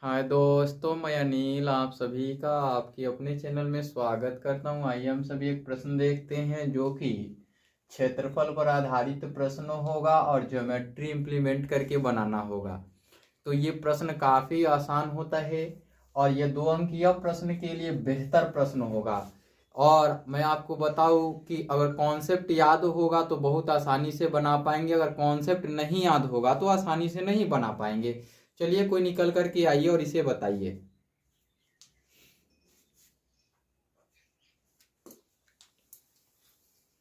हाय दोस्तों, मैं अनिल आप सभी का आपके अपने चैनल में स्वागत करता हूं। आइए हम सभी एक प्रश्न देखते हैं जो कि क्षेत्रफल पर आधारित प्रश्न होगा और ज्योमेट्री इंप्लीमेंट करके बनाना होगा। तो ये प्रश्न काफ़ी आसान होता है और ये 2 अंकीय प्रश्न के लिए बेहतर प्रश्न होगा। और मैं आपको बताऊं कि अगर कॉन्सेप्ट याद होगा तो बहुत आसानी से बना पाएंगे, अगर कॉन्सेप्ट नहीं याद होगा तो आसानी से नहीं बना पाएंगे। चलिए कोई निकल करके आइए और इसे बताइए।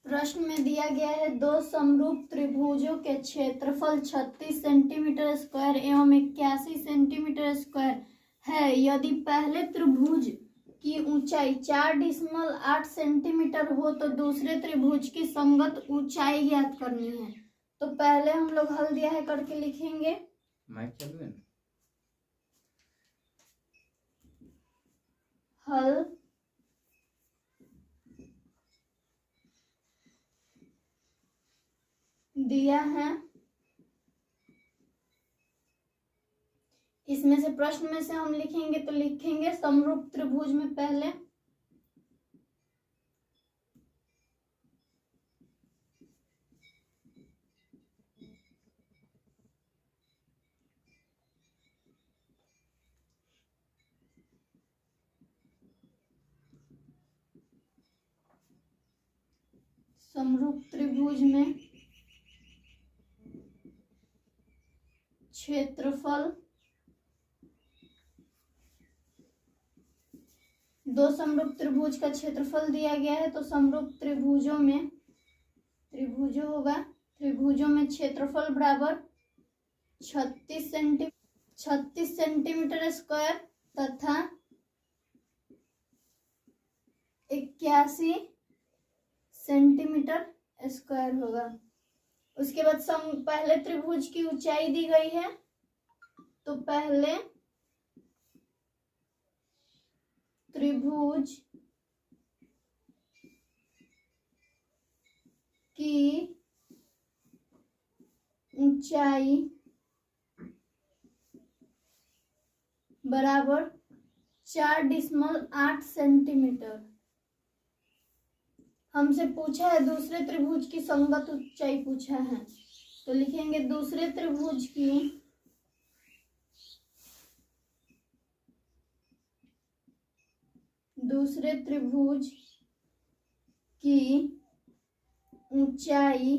प्रश्न में दिया गया है दो समरूप त्रिभुजों के क्षेत्रफल 36 सेंटीमीटर स्क्वायर एवं 81 सेंटीमीटर स्क्वायर है। यदि पहले त्रिभुज की ऊंचाई 4.8 सेंटीमीटर हो तो दूसरे त्रिभुज की संगत ऊंचाई ज्ञात करनी है। तो पहले हम लोग हल दिया है करके लिखेंगे। हल दिया है। इसमें से प्रश्न में से हम लिखेंगे तो लिखेंगे समरूप त्रिभुज में पहले समरूप त्रिभुज में क्षेत्रफल दो समरूप त्रिभुज का क्षेत्रफल दिया गया है। तो समरूप त्रिभुजों में त्रिभुजों में क्षेत्रफल बराबर 36 सेंटीमीटर स्क्वायर तथा 81 सेंटीमीटर स्क्वायर होगा। उसके बाद पहले त्रिभुज की ऊंचाई दी गई है। तो पहले त्रिभुज की ऊंचाई बराबर 4.8 सेंटीमीटर। हमसे पूछा है दूसरे त्रिभुज की संगत ऊंचाई पूछा है। तो लिखेंगे दूसरे त्रिभुज की ऊंचाई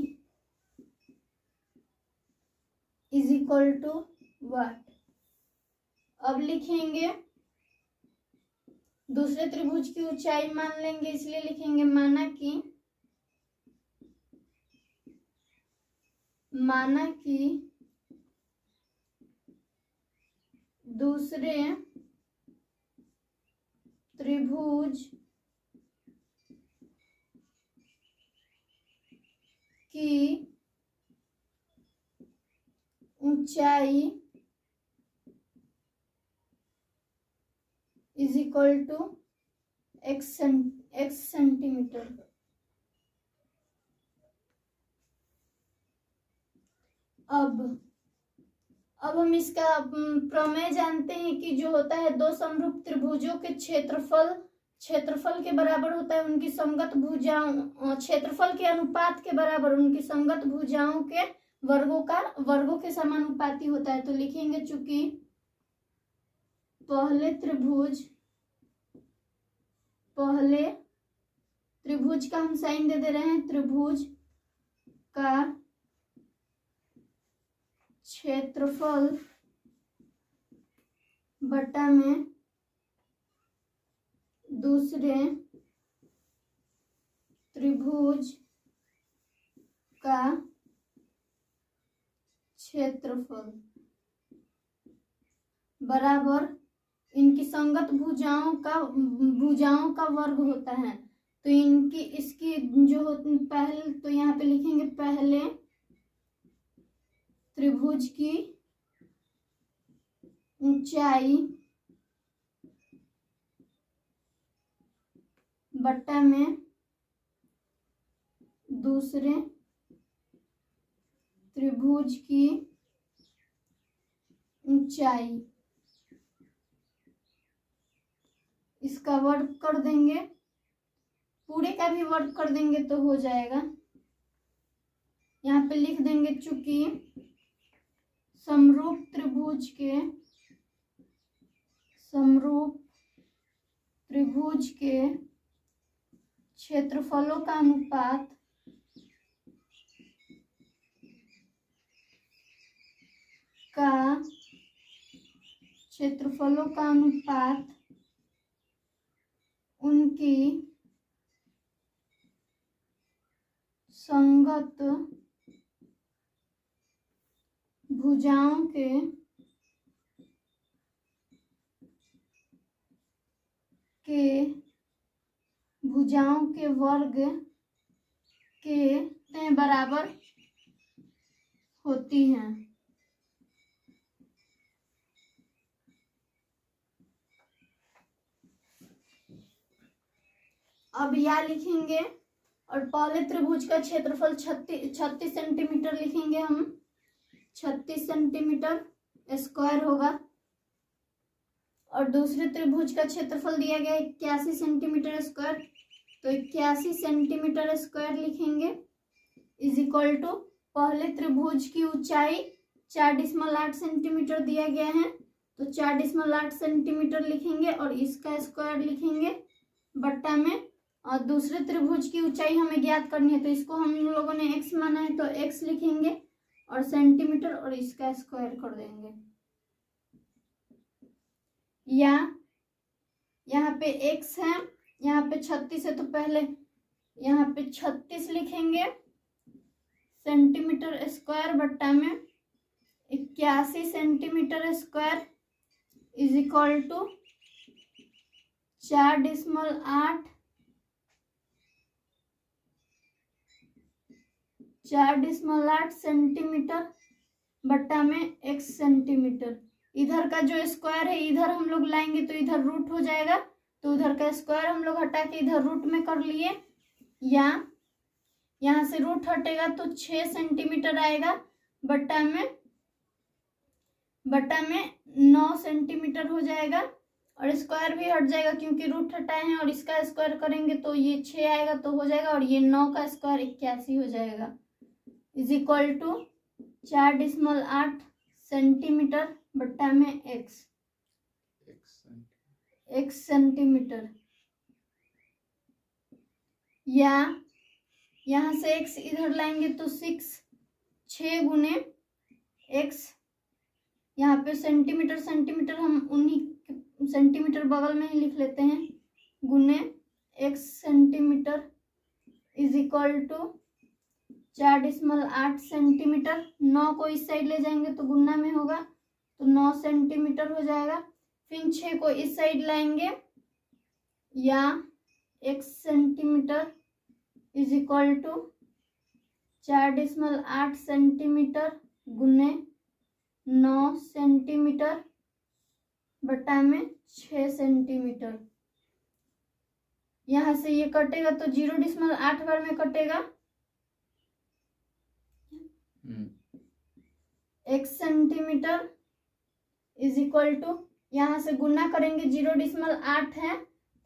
इज इक्वल टू व्हाट। अब लिखेंगे दूसरे त्रिभुज की ऊंचाई मान लेंगे, इसलिए लिखेंगे माना कि दूसरे त्रिभुज की ऊंचाई is equal to x centimetre. अब हम इसका प्रमेय जानते हैं कि जो होता है दो समरूप त्रिभुजों के क्षेत्रफल के बराबर होता है उनकी संगत भुजाओं, क्षेत्रफल के अनुपात के बराबर उनकी संगत भुजाओं के वर्गों के समानुपाती होता है। तो लिखेंगे चूंकि पहले त्रिभुज का हम साइन दे रहे हैं, त्रिभुज का क्षेत्रफल बटा में दूसरे त्रिभुज का क्षेत्रफल बराबर इनकी संगत भुजाओं का वर्ग होता है। तो इसकी जो पहले तो यहाँ पे लिखेंगे पहले त्रिभुज की ऊंचाई बटा में दूसरे त्रिभुज की ऊंचाई इसका वर्ग कर देंगे, पूरे का भी वर्ग कर देंगे तो हो जाएगा। यहाँ पे लिख देंगे चूंकि समरूप त्रिभुज के क्षेत्रफलों का अनुपात उनकी संगत भुजाओं के वर्ग के बराबर होती हैं। अब यह लिखेंगे और पहले त्रिभुज का क्षेत्रफल 36 सेंटीमीटर लिखेंगे हम, 36 सेंटीमीटर स्क्वायर होगा। और दूसरे त्रिभुज का क्षेत्रफल दिया गया 81 सेंटीमीटर स्क्वायर, तो 81 सेंटीमीटर स्क्वायर लिखेंगे इज इक्वल टू पहले त्रिभुज की ऊंचाई 4.8 सेंटीमीटर दिया गया है, तो 4.8 सेंटीमीटर लिखेंगे और इसका स्क्वायर लिखेंगे बट्टा में। और दूसरे त्रिभुज की ऊंचाई हमें ज्ञात करनी है, तो इसको हम लोगों ने x माना है तो x लिखेंगे और सेंटीमीटर और इसका स्क्वायर कर देंगे। या यहाँ पे x है, यहाँ पे 36 है, तो पहले यहाँ पे 36 लिखेंगे सेंटीमीटर स्क्वायर बट्टा में 81 centimetre square is equal to 4.8 centimetre बट्टा में x सेंटीमीटर। इधर का जो स्क्वायर है इधर हम लोग लाएंगे तो इधर रूट हो जाएगा, तो उधर का स्क्वायर हम लोग हटा के इधर रूट में कर लिए, या यहाँ से रूट हटेगा तो 6 सेंटीमीटर आएगा बट्टा में 9 सेंटीमीटर हो जाएगा। और स्क्वायर भी हट जाएगा क्योंकि रूट हटाए हैं, और इसका स्क्वायर करेंगे तो ये 6 आएगा तो हो जाएगा, और ये 9 का स्क्वायर 81 हो जाएगा इज इक्वल टू 4.8 सेंटीमीटर बट्टा में x सेंटीमीटर। या यहाँ से x इधर लाएंगे तो 6 गुने x, यहाँ पे सेंटीमीटर हम उन्हीं सेंटीमीटर बगल में ही लिख लेते हैं, गुने x centimetre is equal to 4.8 centimetre. 9 को इस साइड ले जाएंगे तो गुना में होगा तो 9 सेंटीमीटर हो जाएगा। फिर 6 को इस साइड लाएंगे, या x centimetre is equal to 4.8 centimetre गुने 9 सेंटीमीटर बटा में 6 सेंटीमीटर। यहाँ से ये कटेगा तो 0.8 बार में कटेगा, x centimetre is equal to, यहाँ से गुना करेंगे 0.8 है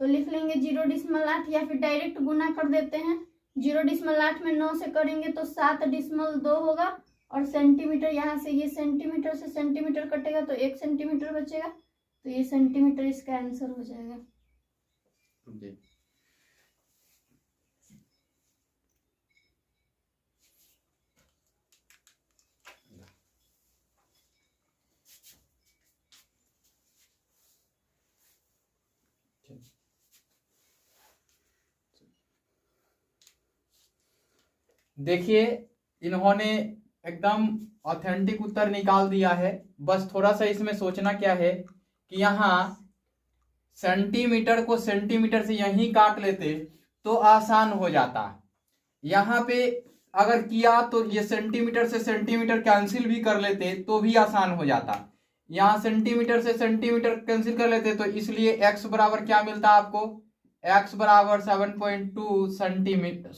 तो लिख लेंगे 0.8, या फिर डायरेक्ट गुना कर देते हैं। 0.8 में 9 से करेंगे तो 7.2 होगा, और सेंटीमीटर यहाँ से ये सेंटीमीटर से सेंटीमीटर कटेगा तो 1 सेंटीमीटर बचेगा, तो ये सेंटीमीटर इसका आंसर हो जाएगा। देखिए इन्होंने एकदम ऑथेंटिक उत्तर निकाल दिया है। बस थोड़ा सा इसमें सोचना क्या है कि यहाँ सेंटीमीटर को सेंटीमीटर से यहीं काट लेते तो आसान हो जाता। यहाँ पे अगर किया तो ये सेंटीमीटर से सेंटीमीटर कैंसिल भी कर लेते तो भी आसान हो जाता। यहाँ सेंटीमीटर से सेंटीमीटर कैंसिल कर लेते तो इसलिए x बराबर क्या मिलता आपको, x बराबर 7.2 सेंटीमीटर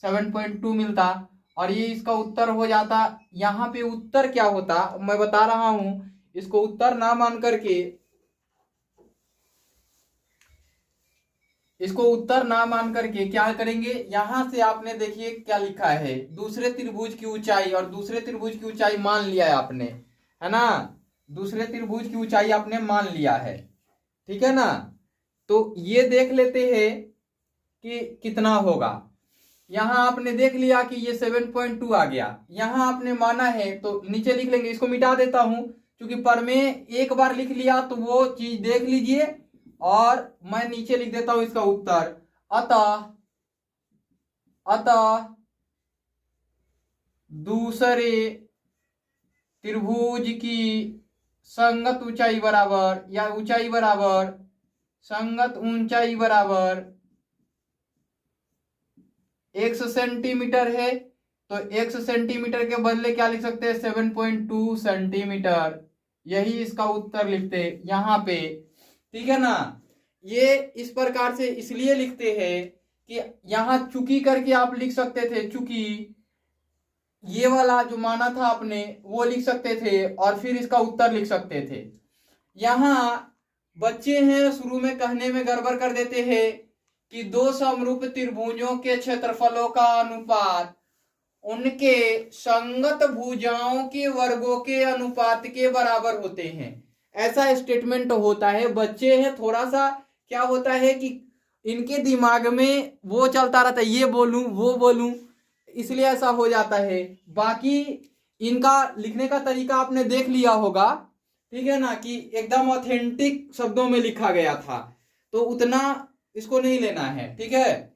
7.2 मिलता, और ये इसका उत्तर हो जाता। यहाँ पे उत्तर क्या होता मैं बता रहा हूं, इसको उत्तर ना मान करके इसको उत्तर ना मान करके क्या करेंगे, यहां से आपने देखिए क्या लिखा है, दूसरे त्रिभुज की ऊंचाई, और दूसरे त्रिभुज की ऊंचाई मान लिया है आपने, है ना, दूसरे त्रिभुज की ऊंचाई आपने मान लिया है, ठीक है ना। तो ये देख लेते हैं कि कितना होगा। यहां आपने देख लिया कि ये 7.2 आ गया, यहां आपने माना है तो नीचे लिख लेंगे। इसको मिटा देता हूं क्योंकि प्रमेय एक बार लिख लिया तो वो चीज देख लीजिए, और मैं नीचे लिख देता हूं इसका उत्तर। अतः दूसरे त्रिभुज की संगत ऊंचाई बराबर, या ऊंचाई बराबर संगत ऊंचाई बराबर x सेंटीमीटर है, तो x सेंटीमीटर के बदले क्या लिख सकते हैं, 7.2 सेंटीमीटर। यही इसका उत्तर लिखते यहां पे, ठीक है ना। ये इस प्रकार से इसलिए लिखते हैं कि यहां चूंकि करके आप लिख सकते थे, चूंकि ये वाला जो माना था आपने वो लिख सकते थे और फिर इसका उत्तर लिख सकते थे। यहां बच्चे हैं शुरू में कहने में गड़बड़ कर देते हैं कि दो समरूप त्रिभुजों के क्षेत्रफलों का अनुपात उनके संगत भुजाओं के वर्गों के अनुपात के बराबर होते हैं, ऐसा स्टेटमेंट होता है। बच्चे हैं थोड़ा सा क्या होता है कि इनके दिमाग में वो चलता रहता है, ये बोलूं वो बोलूं, इसलिए ऐसा हो जाता है। बाकी इनका लिखने का तरीका आपने देख लिया होगा, ठीक है ना, कि एकदम ऑथेंटिक शब्दों में लिखा गया था, तो उतना इसको नहीं लेना है, ठीक है।